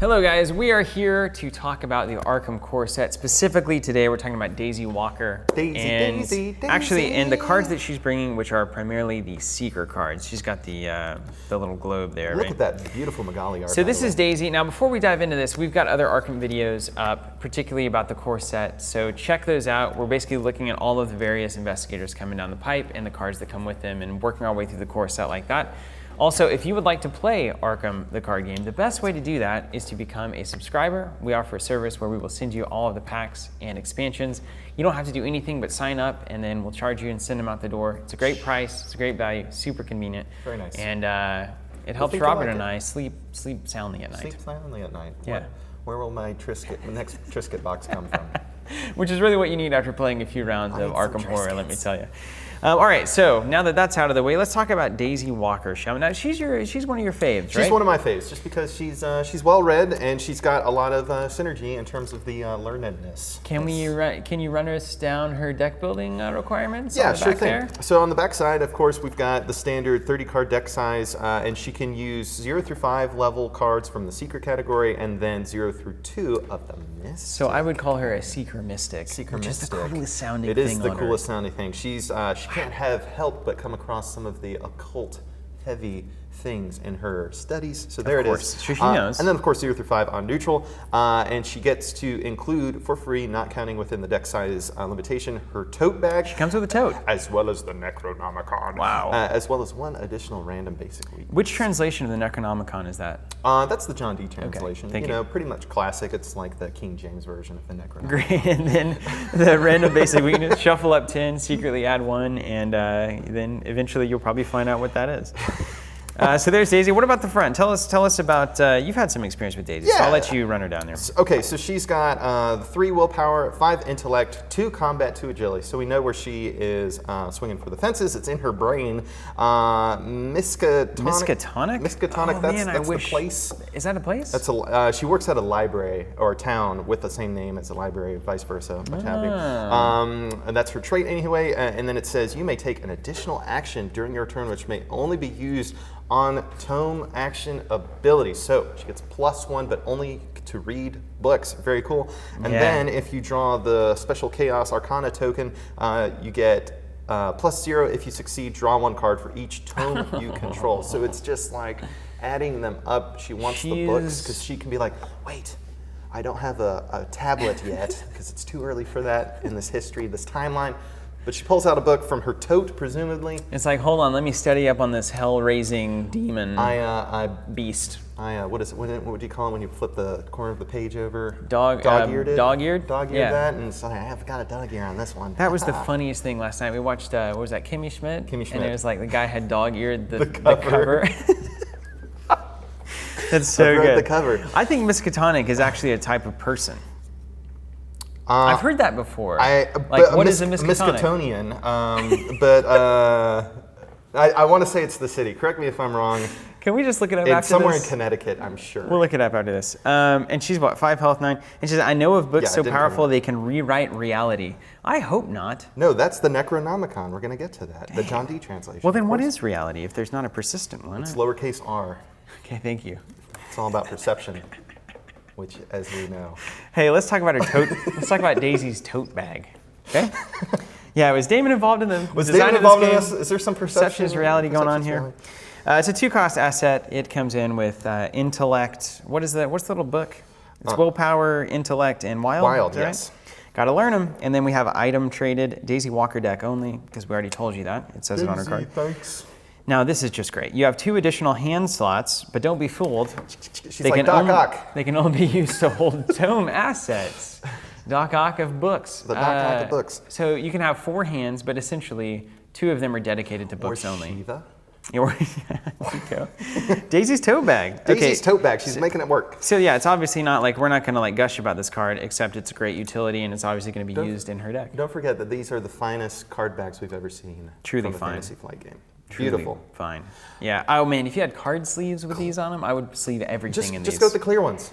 Hello guys, we are here to talk about the Arkham core set. Specifically today we're talking about Daisy Walker. Daisy. Actually, and the cards that she's bringing, which are primarily the Seeker cards. She's got the little globe there, Look right? at that beautiful Magali art. So this is Daisy. Now before we dive into this, we've got other Arkham videos up, particularly about the core set. So check those out. We're basically looking at all of the various investigators coming down the pipe and the cards that come with them and working our way through the core set like that. Also, if you would like to play Arkham, the card game, the best way to do that is to become a subscriber. We offer a service where we will send you all of the packs and expansions. You don't have to do anything but sign up, and then we'll charge you and send them out the door. It's a great price, it's a great value, super convenient. Very nice. And it helps Robert and I sleep soundly at night. Sleep soundly at night. Yeah. Where will my next Trisket box come from? Which is really what you need after playing a few rounds of Arkham Horror, let me tell you. All right, so now that that's out of the way, let's talk about Daisy Walker, shall we? Now, she's one of your faves, right? She's one of my faves, just because she's well read and she's got a lot of synergy in terms of the learnedness. Can you run us down her deck building requirements? Yeah, on the sure back thing. there? So on the back side, of course, we've got the standard 30 card deck size, and she can use 0 through 5 level cards from the Seeker category, and then 0 through 2 of the Mystic. So I would call her a Seeker Mystic. Mystic. Is the coolest sounding It thing is the on coolest Earth. sounding thing. She can't have help but come across some of the occult heavy things in her studies. So there it is. Sure, she knows. And then of course 0 through 5 on neutral. And she gets to include for free, not counting within the deck size limitation, her tote bag. She comes with a tote. As well as the Necronomicon. Wow. As well as one additional random basic weakness. Which translation of the Necronomicon is that? That's the John D translation. Okay, thank you. Pretty much classic. It's like the King James version of the Necronomicon. Great, and then the random basic weakness, shuffle up 10, secretly add 1, and then eventually you'll probably find out what that is. So there's Daisy. What about the front? Tell us about, you've had some experience with Daisy, so I'll let you run her down there. Okay, so she's got 3 willpower, 5 intellect, 2 combat, 2 agility. So we know where she is swinging for the fences. It's in her brain. Miskatonic? Miskatonic, that's the place. Is that a place? That's she works at a library or a town with the same name as a library, vice versa, what have you. And that's her trait anyway. And then it says you may take an additional action during your turn, which may only be used on tome action abilities. So she gets +1, but only to read books. Very cool. And then if you draw the special Chaos Arcana token, you get +0 if you succeed. Draw 1 card for each tome you control. So it's just like adding them up. She wants the books because she can be like, wait, I don't have a tablet yet because it's too early for that in this history, this timeline. But she pulls out a book from her tote, presumably. It's like, hold on, let me study up on this hell-raising demon beast. What would you call it when you flip the corner of the page over? Dog-eared? Dog-eared that, and so I've got a dog ear on this one. That was the funniest thing last night. We watched, what was that, Kimmy Schmidt? Kimmy Schmidt. And it was like the guy had dog-eared the cover. That's so I've read good. the cover. I think Miskatonic is actually a type of person. I've heard that before. What is a Miskatonic? Miskatonian, but I want to say it's the city. Correct me if I'm wrong. Can we just look it up It's after somewhere this? in Connecticut, I'm sure. We'll look it up after this. And she's what, 5 health, 9? And she says, I know of books so powerful they can rewrite reality. I hope not. No, that's the Necronomicon. We're going to get to that. The John D translation. Well, then what is reality if there's not a persistent one? It's lowercase r. Okay, thank you. It's all about perception, which, as we know. Hey, let's talk about her tote. Let's talk about Daisy's tote bag. Okay? Yeah, was Damon involved in the design of this game? Is there some perception? Perception's reality going on here? It's a 2-cost asset. It comes in with intellect. What's the little book? It's willpower, intellect, and wild. Wild, right? yes. Got to learn them. And then we have item traded. Daisy Walker deck only, because we already told you that. It says it on her card. Thanks. Now, this is just great. You have 2 additional hand slots, but don't be fooled. She's like Doc Ock. They can only be used to hold tome assets. Doc Ock of books. The Doc Ock of books. So you can have 4 hands, but essentially 2 of them are dedicated to books only. Shiva. There you go. Daisy's tote bag. Daisy's tote bag. She's making it work. So yeah, it's obviously not like, we're not going to like gush about this card, except it's a great utility and it's obviously going to be used in her deck. Don't forget that these are the finest card bags we've ever seen. Truly from a fine. Fantasy Flight game. Truly Beautiful. Fine. Yeah. Oh man, if you had card sleeves with these on them, I would sleeve everything in these. Just go with the clear ones.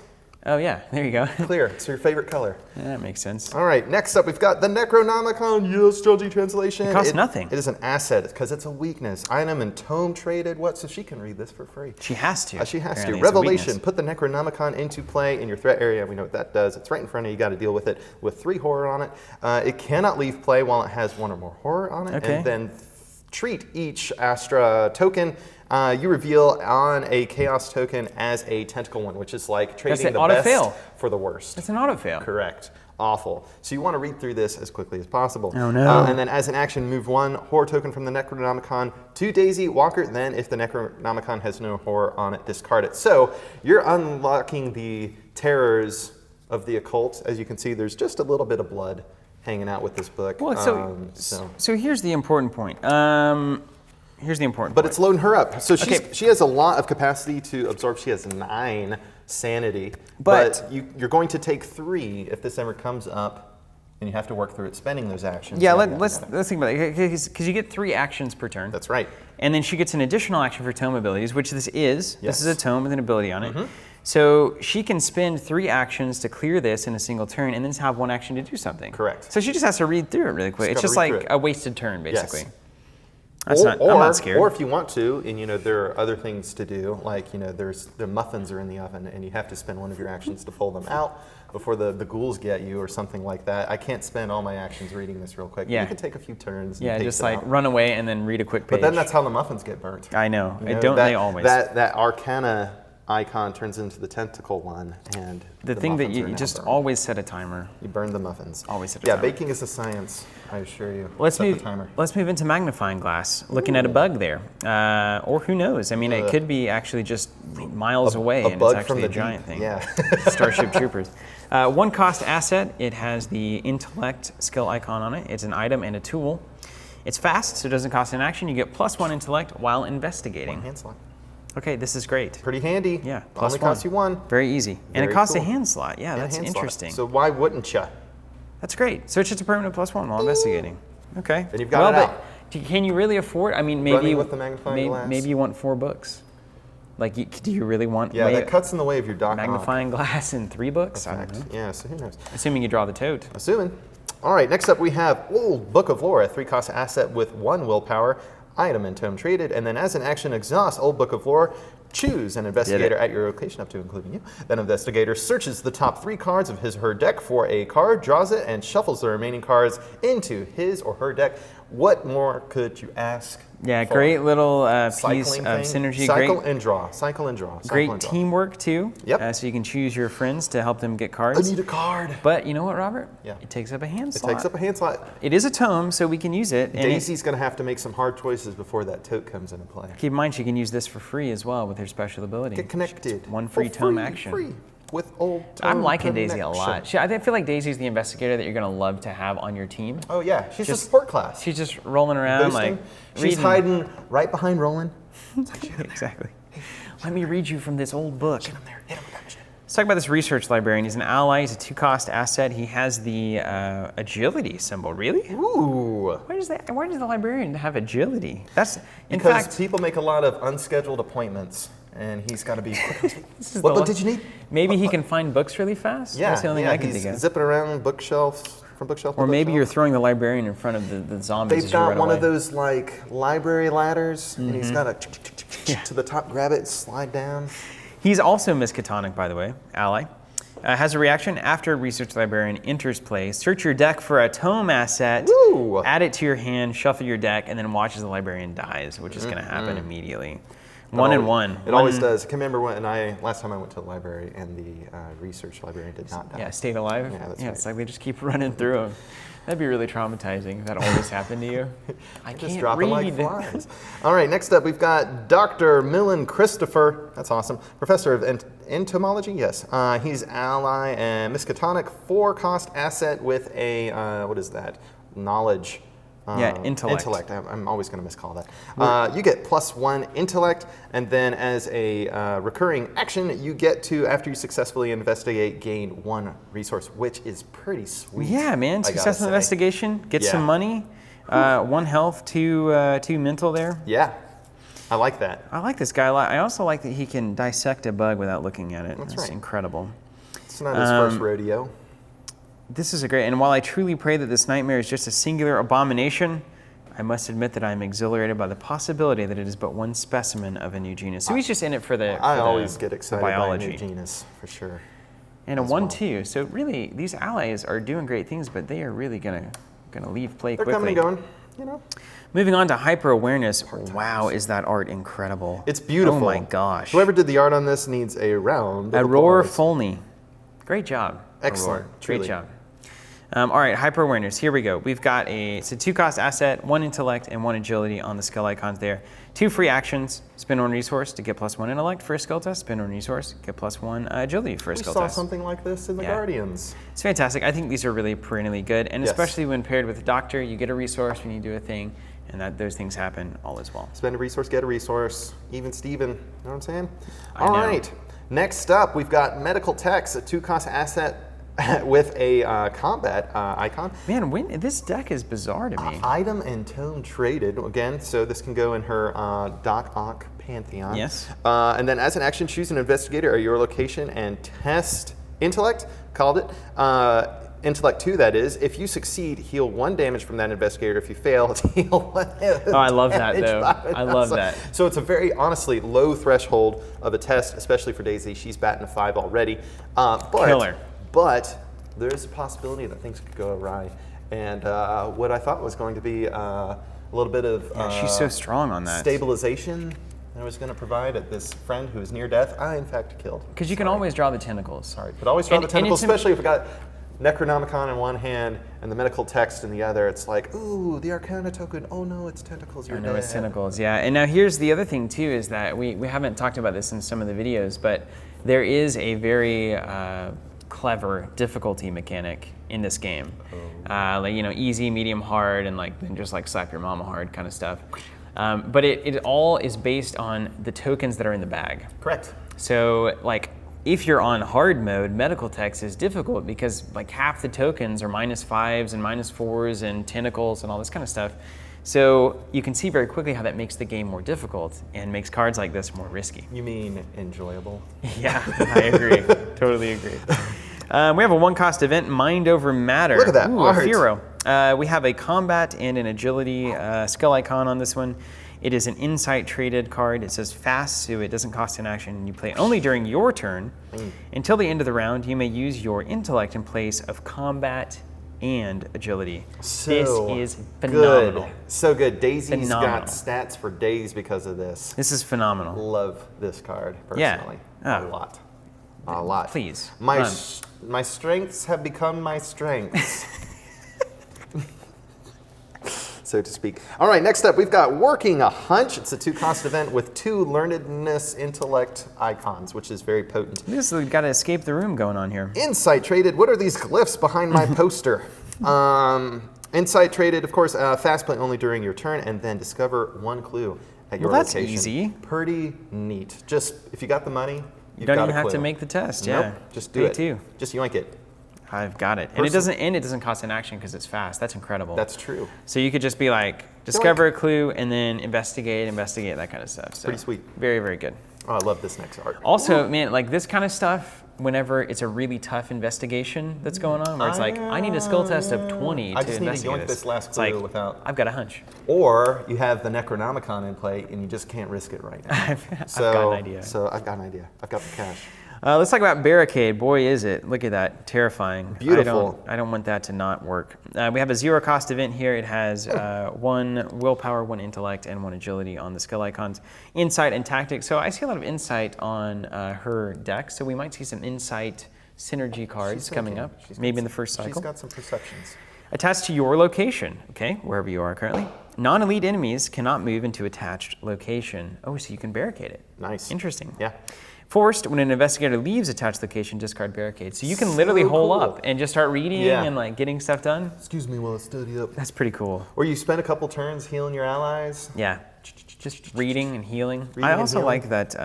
Oh yeah, there you go. Clear. It's your favorite color. Yeah, that makes sense. All right, next up we've got the Necronomicon. Yes, Joji translation. It costs nothing. It is an asset because it's a weakness. Item and tome traded. What? So she can read this for free. She has to. She has to. Apparently it's a Revelation. weakness. Put the Necronomicon into play in your threat area. We know what that does. It's right in front of you. You got to deal with it with 3 horror on it. It cannot leave play while it has 1 or more horror on it. Okay. And then treat each Astra token you reveal on a Chaos token as a tentacle one, which is like trading the best for the worst. It's an auto fail. Correct. Awful. So you want to read through this as quickly as possible. Oh no. And then as an action, move 1 horror token from the Necronomicon to Daisy Walker. Then if the Necronomicon has no horror on it, discard it. So you're unlocking the terrors of the occult. As you can see, there's just a little bit of blood hanging out with this book. Well, so here's the important point. But it's loading her up. So she has a lot of capacity to absorb. She has 9 sanity. But you're going to take 3 if this ever comes up, and you have to work through it, spending those actions. Yeah, let's think about it. Because you get 3 actions per turn. That's right. And then she gets an additional action for tome abilities, which this is. Yes. This is a tome with an ability on it. So she can spend 3 actions to clear this in a single turn and then have 1 action to do something. Correct. So she just has to read through it really quick. It's just like a wasted turn, basically. Yes. I'm not scared. Or if you want to, and there are other things to do, like the muffins are in the oven, and you have to spend 1 of your actions to pull them out before the ghouls get you, or something like that. I can't spend all my actions reading this real quick. Yeah. You can take a few turns. Yeah, and just like run away and then read a quick page. But then that's how the muffins get burnt. I know. Don't they always? That Arcana icon turns into the tentacle one, and the thing that you just always set a timer. You burn the muffins. Always set a timer. Yeah, baking is a science, I assure you. Let's move into magnifying glass, looking at a bug there. Or who knows? I mean, it could be actually just miles away, and it's actually a giant thing. Yeah. Starship Troopers. 1 cost asset. It has the intellect skill icon on it. It's an item and a tool. It's fast, so it doesn't cost an action. You get +1 intellect while investigating. 1 hand slot. Okay, this is great. Pretty handy. Yeah, Only costs you 1. Very easy. And it costs a hand slot. Yeah, that's interesting. So why wouldn't you? That's great. So it's just a permanent +1 while investigating. Okay. Then you've got it out. Can you really afford? I mean, maybe with the magnifying glass. Maybe you want 4 books. Like, do you really want? Yeah, that cuts in the way of your Doc magnifying glass in 3 books. I don't know. Yeah, so who knows? Assuming you draw the tote. Assuming. All right. Next up, we have Old Book of Lore, a 3-cost asset with 1 willpower. Item and tome traded, and then as an action, exhaust Old Book of Lore. Choose an investigator at your location, up to including you. Then investigator searches the top 3 cards of his or her deck for a card, draws it, and shuffles the remaining cards into his or her deck. What more could you ask? Yeah, great little piece of synergy. Cycle and draw. Cycle and draw. Great teamwork too. Yep. So you can choose your friends to help them get cards. I need a card. But you know what, Robert? Yeah. It takes up a hand slot. It takes up a hand slot. It is a tome, so we can use it. Daisy's going to have to make some hard choices before that tote comes into play. Keep in mind, she can use this for free as well with her special ability. Get connected. 1 free tome action. Free. With old tome I'm liking connection. Daisy a lot. I feel like Daisy's the investigator that you're going to love to have on your team. Oh, yeah. She's a support class. She's just rolling around like she's hiding right behind Roland. Exactly. Let me read you from this old book. Get him there. Hit him with that machine. Let's talk about this research librarian. He's an ally. He's a 2-cost asset. He has the agility symbol. Really? Ooh. Why does the librarian have agility? Because people make a lot of unscheduled appointments, and he's got to be. What book did you need? Maybe he can find books really fast. Yeah, that's the only thing I can think of. Zipping around bookshelf. From bookshelf or maybe you're throwing the librarian in front of the zombies. They've got one of those like library ladders, and he's got to the top, grab it, slide down. He's also Miskatonic, by the way, ally. Has a reaction after research librarian enters play. Search your deck for a tome asset, add it to your hand, shuffle your deck, and then watch as the librarian dies, which is going to happen immediately. 1 and 1. It always does. I can remember last time I went to the library and the research librarian did not die. Yeah, stayed alive. Yeah, that's right. It's like they just keep running through them. That'd be really traumatizing if that always happened to you. I just can't dropping read. like flies. All right, next up we've got Dr. Millen Christopher. That's awesome. Professor of entomology. Yes, he's ally and Miskatonic 4-cost asset with a what is that? Knowledge. Intellect. I'm always going to miscall that. You get +1 intellect, and then as a recurring action, you get to, after you successfully investigate, gain 1 resource, which is pretty sweet. Yeah, man. Successful investigation, get some money, 1 health, 2 mental there. Yeah, I like that. I like this guy a lot. I also like that he can dissect a bug without looking at it. That's right. Incredible. It's not his first rodeo. This is a great, and while I truly pray that this nightmare is just a singular abomination, I must admit that I am exhilarated by the possibility that it is but one specimen of a new genus. So he's just in it for the I always get excited biology. by a new genus, for sure. And a 1/2. So really, these allies are doing great things, but they are really gonna leave play quickly. They're coming and going, you know. Moving on to hyper awareness. Wow, is that art incredible? It's beautiful. Oh my gosh. Whoever did the art on this needs a round of Aurora applause. Folney. Great job. Excellent. Aurora. Truly. Great job. All right, hyper awareness. Here we go. We've got it's a 2-cost asset, 1 intellect, and 1 agility on the skill icons there. 2 free actions. Spend 1 resource to get +1 intellect for a skill test. Spend 1 resource, get +1 agility for a skill We saw test. something like this in the Guardians. It's fantastic. I think these are really perennially good, and Yes. especially when paired with a doctor, you get a resource when you do a thing, and those things happen all as well. Spend a resource, get a resource. Even Steven. You know what I'm saying? I All know. right. Next up, we've got medical techs, a 2-cost asset with a combat icon. Man, this deck is bizarre to me. Item and tone traded again, so this can go in her Doc Ock Pantheon. Yes. And then as an action, choose an investigator at your location and test intellect. Called it. Intellect 2, that is. If you succeed, heal 1 damage from that investigator. If you fail, heal 1 damage. Oh, I love that though. I love that. So it's a very, honestly, low threshold of a test, especially for Daisy. She's batting a 5 already. Killer. But there is a possibility that things could go awry. And what I thought was going to be a little bit of She's so strong on that. stabilization I was going to provide at this friend who is near death, I in fact killed. Because you can always draw the tentacles. Sorry, but always draw the tentacles, it's especially if I got Necronomicon in one hand and the medical text in the other. It's like, ooh, the Arcana token. Oh no, it's tentacles. You're I know dead. it's tentacles, yeah. And now here's the other thing too, is that we haven't talked about this in some of the videos, but there is a very clever difficulty mechanic in this game. Like, you know, easy, medium, hard, and like then just like slap your mama hard kind of stuff. But it all is based on the tokens that are in the bag. Correct. So like, if you're on hard mode, medical text is difficult because like half the tokens are -5s and -4s and tentacles and all this kind of stuff. So you can see very quickly how that makes the game more difficult and makes cards like this more risky. You mean enjoyable? Yeah, I agree. Totally agree. We have a 1-cost event, Mind Over Matter. Look at that Ooh, art. a Firo. We have a combat and an agility skill icon on this one. It is an insight traded card. It says fast, so it doesn't cost an action. You play only during your turn. Until the end of the round, you may use your intellect in place of combat and agility. So this is phenomenal. Good. So good. Daisy's Phenomenal. got stats for days because of this. This is phenomenal. Love this card Yeah. personally. Oh. A lot. A lot. Please, My run. my strengths have become my strengths. So to speak. All right, next up, we've got Working a Hunch. It's a 2-cost event with 2 learnedness intellect icons, which is very potent. We've got to escape the room going on here. Insight traded. What are these glyphs behind my poster? Insight traded, of course, fast play only during your turn, and then discover 1 clue at your That's location. easy. Pretty neat. Just, if you got the money, You you've don't got even a have to clue. make the test, Nope, yeah. just do Pay it. too. Just yoink it. I've got it. And it doesn't cost an action because it's fast. That's incredible. That's true. So you could just be like, discover a clue and then investigate, that kind of stuff. So Pretty sweet. Very, very good. Oh, I love this next art. Also, man, like this kind of stuff, whenever it's a really tough investigation that's going on, where it's like, I need a skill test of 20 I to just need to investigate yoink this last It's clue like, without... I've got a hunch. Or you have the Necronomicon in play and you just can't risk it right now. I've got an idea. So I've got an idea. I've got the cash. Let's talk about Barricade. Boy, is it. Look at that. Terrifying. Beautiful. I don't want that to not work. We have a 0-cost event here. It has 1 willpower, 1 intellect, and 1 agility on the skill icons. Insight and tactics. So I see a lot of insight on her deck. So we might see some insight synergy cards coming up, maybe in the first cycle. She's got some perceptions. Attached to your location, okay, wherever you are currently. Non-elite enemies cannot move into attached location. Oh, so you can barricade it. Nice. Interesting. Yeah. Forced, when an investigator leaves attached location, discard barricade. So you can literally hole cool. up and just start reading and like getting stuff done. Excuse me while I study up. That's pretty cool. Or you spend a couple turns healing your allies. Yeah, just reading and healing. Reading I and also healing. like that,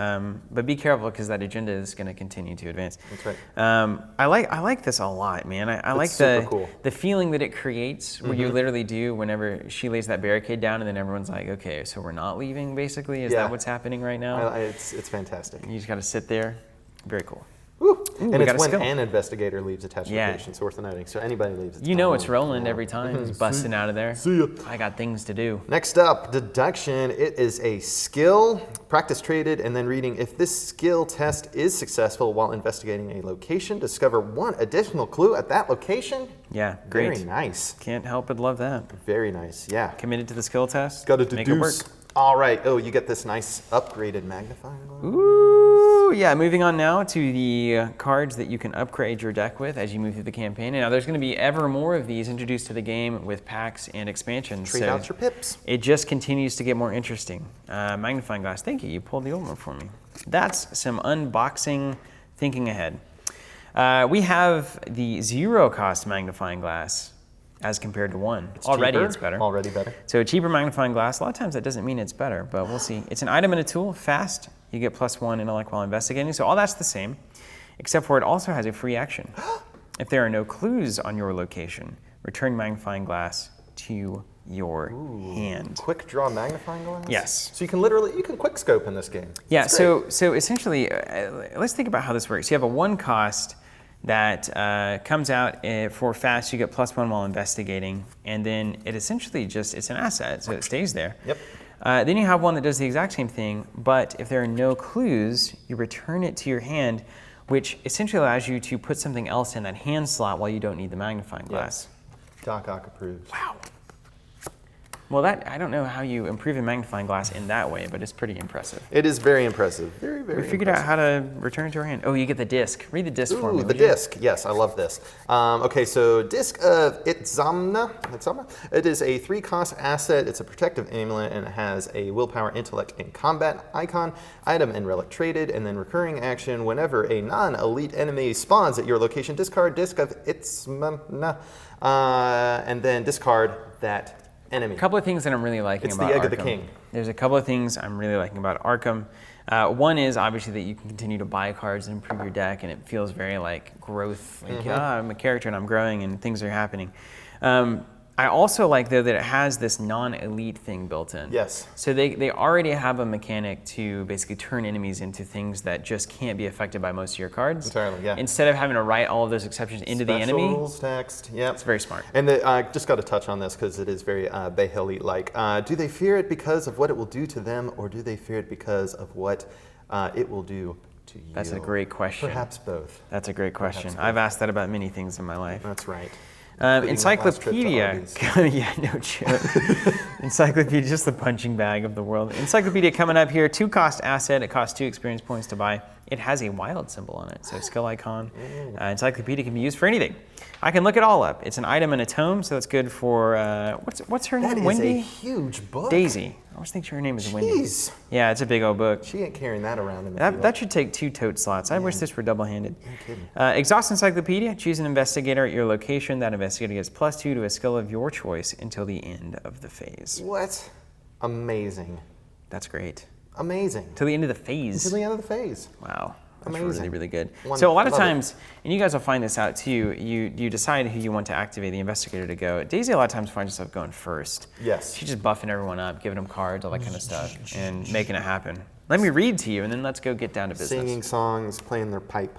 but be careful because that agenda is going to continue to advance. That's right. I like this a lot, man. I like super cool. the feeling that it creates, where you literally do whenever she lays that barricade down, and then everyone's like, okay, so we're not leaving. Basically, is Yeah. that what's happening right now? It's fantastic. You just got to sit there. Very cool. Woo. And we it's got a when skill. an investigator leaves attached Yeah. location. So worth noting. So anybody leaves. You know it's Roland every time. He's busting out of there. See ya. I got things to do. Next up, deduction. It is a skill, practice traded, and then reading. If this skill test is successful while investigating a location, discover one additional clue at that location. Yeah, great. Very nice. Can't help but love that. Very nice. Yeah. Committed to the skill test. Got to Make it work. deduce. All right. Oh, you get this nice upgraded magnifying glass. Ooh, yeah. Moving on now to the cards that you can upgrade your deck with as you move through the campaign. And now there's going to be ever more of these introduced to the game with packs and expansions. Trade out your pips. It just continues to get more interesting. Magnifying glass. Thank you. You pulled the old one for me. That's some unboxing thinking ahead. We have the 0 cost magnifying glass as compared to 1. Already cheaper. it's better. Already better. So a cheaper magnifying glass, a lot of times that doesn't mean it's better, but we'll see. It's an item and a tool, fast. You get +1 intellect while investigating. So all that's the same, except for it also has a free action. If there are no clues on your location, return magnifying glass to your hand. Quick draw magnifying glass? Yes. So you can quick scope in this game. Yeah, That's great. so essentially, let's think about how this works. You have a 1 cost that comes out for fast. You get +1 while investigating, and then it essentially it's an asset, so it stays there. Yep. Then you have one that does the exact same thing, but if there are no clues, you return it to your hand, which essentially allows you to put something else in that hand slot while you don't need the magnifying glass. Doc Ock approves. Wow. Well, I don't know how you improve a magnifying glass in that way, but it's pretty impressive. It is very impressive. Very, very We figured out how to return it to our hand. Oh, you get the disc. Read the disc for me. Ooh, the disc. Yes, I love this. Okay, so Disc of Itzamna. It is a 3-cost asset. It's a protective amulet, and it has a willpower, intellect, and combat icon, item and relic traded, and then recurring action. Whenever a non-elite enemy spawns at your location, discard Disc of Itzamna, and then discard that enemy. A couple of things that I'm really liking about Arkham. It's the egg of the king. There's a couple of things I'm really liking about Arkham. One is obviously that you can continue to buy cards and improve your deck, and it feels very like growth. Like, I'm a character and I'm growing and things are happening. I also like, though, that it has this non-elite thing built in. Yes. So they already have a mechanic to basically turn enemies into things that just can't be affected by most of your cards. Entirely, yeah. Instead of having to write all of those exceptions into the enemy. Special rules text, yep. It's very smart. And I just got to touch on this because it is very Behelite-like. Do they fear it because of what it will do to them, or do they fear it because of what it will do to you? That's a great question. Perhaps both. That's a great question. I've asked that about many things in my life. That's right. Encyclopedia, yeah, no joke. Encyclopedia, just the punching bag of the world. Encyclopedia coming up here, 2-cost asset. It costs 2 experience points to buy. It has a wild symbol on it, so skill icon. Encyclopedia can be used for anything. I can look it all up. It's an item and a tome, so it's good for, what's her name, Wendy? That is a huge book. Daisy. I always think her name is Wendy. Jeez. Yeah, it's a big old book. She ain't carrying that around in the That should take 2 tote slots. I wish this were double-handed. No kidding. Exhaust Encyclopedia. Choose an investigator at your location. That investigator gets +2 to a skill of your choice until the end of the phase. What? Amazing. That's great. Amazing. Till the end of the phase. Until the end of the phase. Wow. That's Amazing. really, really good. Wonderful. So a lot of Love it. times, and you guys will find this out too, you decide who you want to activate the investigator to go. Daisy a lot of times finds herself going first. Yes. She's just buffing everyone up, giving them cards, all that kind of stuff, and making it happen. Let me read to you, and then let's go get down to business. Singing songs, playing their pipe.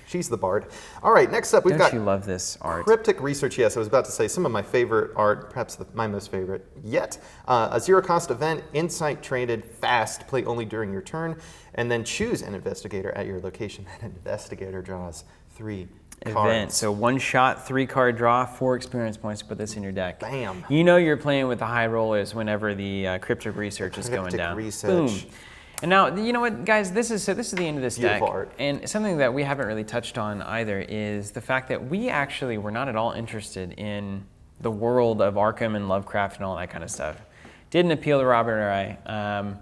She's the bard. All right, next up we've Don't got you love this art? Cryptic Research. Yes, I was about to say some of my favorite art, perhaps my most favorite yet. A 0-cost event, insight traded, fast, play only during your turn, and then choose an investigator at your location. That investigator draws 3 Event. cards. So 1-shot, 3-card draw, 4 experience points to put this in your deck. Bam. You know you're playing with the high rollers whenever the Cryptic Research is going Cryptic down. Research. Boom. And now, you know what, guys, this is the end of this deck. Beautiful art. And something that we haven't really touched on either is the fact that we actually were not at all interested in the world of Arkham and Lovecraft and all that kind of stuff. Didn't appeal to Robert or I.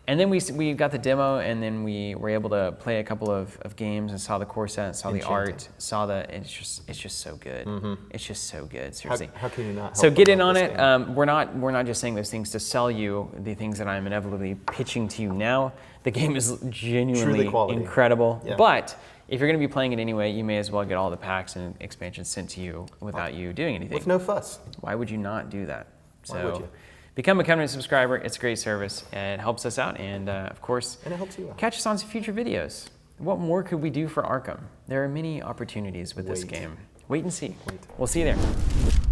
And then we got the demo, and then we were able to play a couple of games and saw the core set, saw the art, saw the. It's just so good. It's just so good. Seriously. How can you not? So help get but in love on this it. game? We're not just saying those things to sell you the things that I'm inevitably pitching to you now. The game is genuinely quality. incredible. Yeah. But if you're going to be playing it anyway, you may as well get all the packs and expansions sent to you without you doing anything. With no fuss. Why would you not do that? Why would you? Become a covenant subscriber. It's a great service. It helps us out, and of course, And it helps you out. catch us on some future videos. What more could we do for Arkham? There are many opportunities with this Wait. game. Wait and see. Wait. We'll see you there.